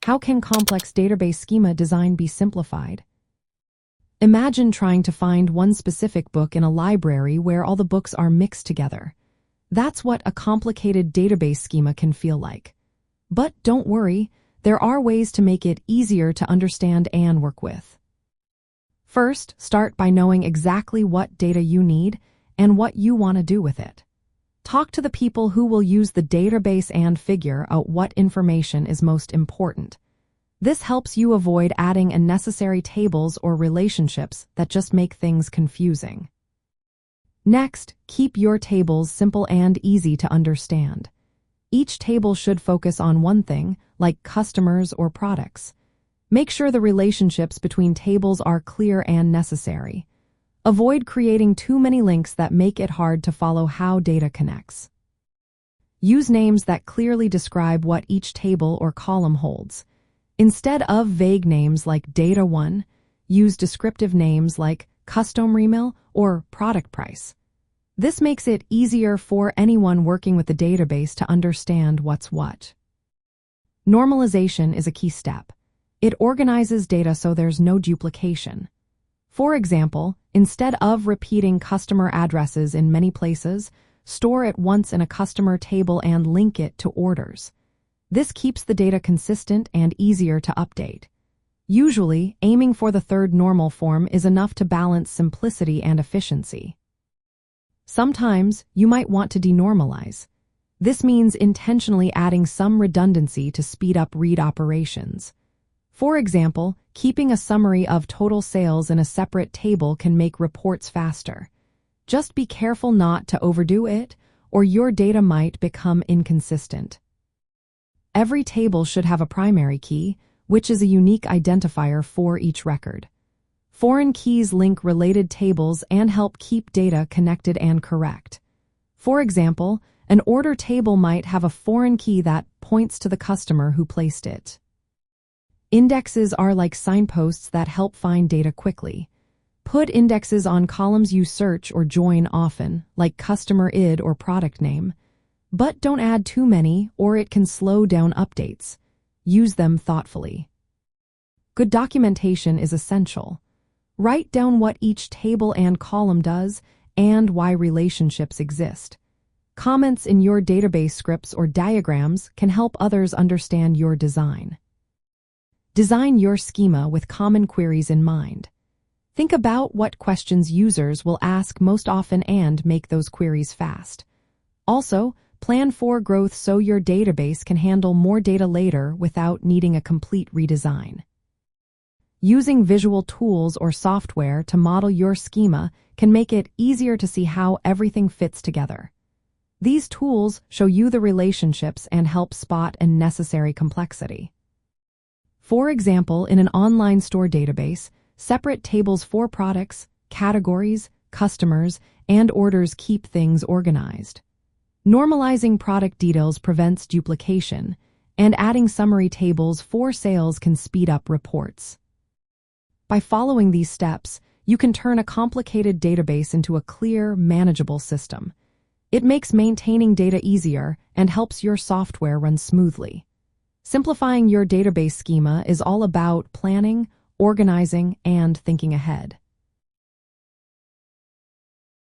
How can complex database schema design be simplified? Imagine trying to find one specific book in a library where all the books are mixed together. That's what a complicated database schema can feel like. But don't worry, there are ways to make it easier to understand and work with. First, start by knowing exactly what data you need and what you want to do with it. Talk to the people who will use the database and figure out what information is most important. This helps you avoid adding unnecessary tables or relationships that just make things confusing. Next, keep your tables simple and easy to understand. Each table should focus on one thing, like customers or products. Make sure the relationships between tables are clear and necessary. Avoid creating too many links that make it hard to follow how data connects. Use names that clearly describe what each table or column holds. Instead of vague names like Data 1, use descriptive names like Custom Remil or Product Price. This makes it easier for anyone working with the database to understand what's what. Normalization is a key step. It organizes data so there's no duplication. For example, instead of repeating customer addresses in many places, store it once in a customer table and link it to orders. This keeps the data consistent and easier to update. Usually, aiming for the third normal form is enough to balance simplicity and efficiency. Sometimes, you might want to denormalize. This means intentionally adding some redundancy to speed up read operations. For example, keeping a summary of total sales in a separate table can make reports faster. Just be careful not to overdo it, or your data might become inconsistent. Every table should have a primary key, which is a unique identifier for each record. Foreign keys link related tables and help keep data connected and correct. For example, an order table might have a foreign key that points to the customer who placed it. Indexes are like signposts that help find data quickly. Put indexes on columns you search or join often, like customer ID or product name. But don't add too many, or it can slow down updates. Use them thoughtfully. Good documentation is essential. Write down what each table and column does and why relationships exist. Comments in your database scripts or diagrams can help others understand your design. Design your schema with common queries in mind. Think about what questions users will ask most often and make those queries fast. Also, plan for growth so your database can handle more data later without needing a complete redesign. Using visual tools or software to model your schema can make it easier to see how everything fits together. These tools show you the relationships and help spot unnecessary complexity. For example, in an online store database, separate tables for products, categories, customers, and orders keep things organized. Normalizing product details prevents duplication, and adding summary tables for sales can speed up reports. By following these steps, you can turn a complicated database into a clear, manageable system. It makes maintaining data easier and helps your software run smoothly. Simplifying your database schema is all about planning, organizing, and thinking ahead.